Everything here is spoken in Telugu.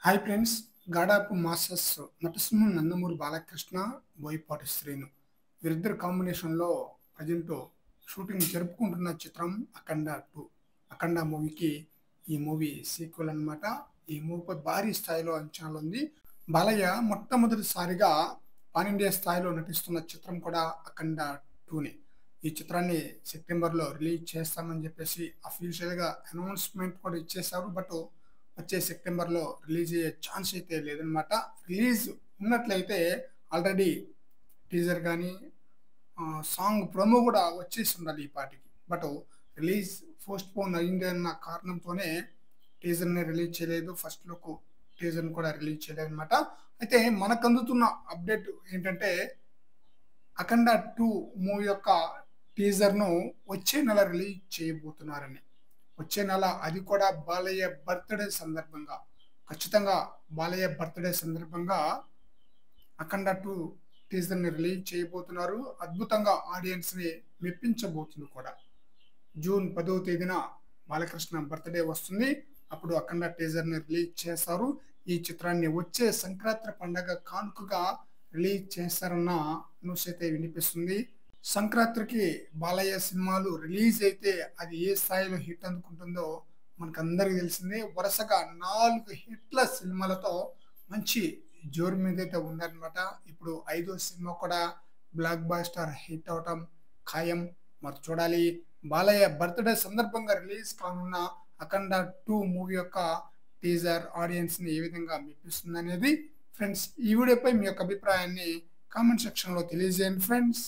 హాయ్ ఫ్రెండ్స్, గాడాపు మాస్టర్స్ నటసింహం నందమూరి బాలకృష్ణ, బోయపాటి శ్రీను వీరిద్దరు కాంబినేషన్లో ప్రజెంట్ షూటింగ్ జరుపుకుంటున్న చిత్రం అఖండ 2. అఖండ మూవీకి ఈ మూవీ సీక్వెల్ అన్నమాట. ఈ మూవీపై భారీ స్థాయిలో అంచనాలు ఉంది. బాలయ్య మొట్టమొదటిసారిగా పాన్ ఇండియా స్థాయిలో నటిస్తున్న చిత్రం కూడా అఖండ 2నే. ఈ చిత్రాన్ని సెప్టెంబర్లో రిలీజ్ చేస్తామని చెప్పేసి అఫీషియల్గా అనౌన్స్మెంట్ కూడా ఇచ్చేశారు. బట్ వచ్చే సెప్టెంబర్లో రిలీజ్ అయ్యే ఛాన్స్ అయితే లేదనమాట. రిలీజ్ ఉన్నట్లయితే ఆల్రెడీ టీజర్ కానీ సాంగ్ ప్రోమో కూడా వచ్చేసి ఉండాలి ఈ పాటికి. బట్ రిలీజ్ పోస్ట్ పోన్ అయింది అన్న కారణంతోనే టీజర్ని రిలీజ్ చేయలేదు, ఫస్ట్ లుక్ టీజర్ని కూడా రిలీజ్ చేయలేదు అనమాట. అయితే మనకు అందుతున్న అప్డేట్ ఏంటంటే అఖండ 2 మూవీ యొక్క టీజర్ను వచ్చే నెల రిలీజ్ చేయబోతున్నారని. వచ్చే నెల, అది కూడా బాలయ్య బర్త్డే సందర్భంగా. ఖచ్చితంగా బాలయ్య బర్త్డే సందర్భంగా అఖండ 2 టీజర్ని రిలీజ్ చేయబోతున్నారు. అద్భుతంగా ఆడియన్స్ని మెప్పించబోతుంది కూడా. జూన్ 10వ తేదీన బాలకృష్ణ బర్త్డే వస్తుంది. అప్పుడు అఖండ టీజర్ని రిలీజ్ చేస్తారు. ఈ చిత్రాన్ని వచ్చే సంక్రాంతి పండగ కానుకగా రిలీజ్ చేస్తారన్న న్యూస్ అయితే వినిపిస్తుంది. సంక్రాంతికి బాలయ్య సినిమాలు రిలీజ్ అయితే అది ఏ స్థాయిలో హిట్ అందుకుంటుందో మనకందరికీ తెలిసిందే. వరుసగా 4 హిట్ల సినిమాలతో మంచి జోరు మీద అయితే ఉందన్నమాట. ఇప్పుడు 5వ సినిమా కూడా బ్లాక్ బాస్టర్ హిట్ అవటం ఖాయం. మరి చూడాలి, బాలయ్య బర్త్డే సందర్భంగా రిలీజ్ కానున్న అఖండ 2 మూవీ యొక్క టీజర్ ఆడియన్స్ని ఏ విధంగా మెప్పిస్తుంది అనేది. ఫ్రెండ్స్, ఈ వీడియోపై మీ యొక్క అభిప్రాయాన్ని కామెంట్ సెక్షన్లో తెలియజేయండి ఫ్రెండ్స్.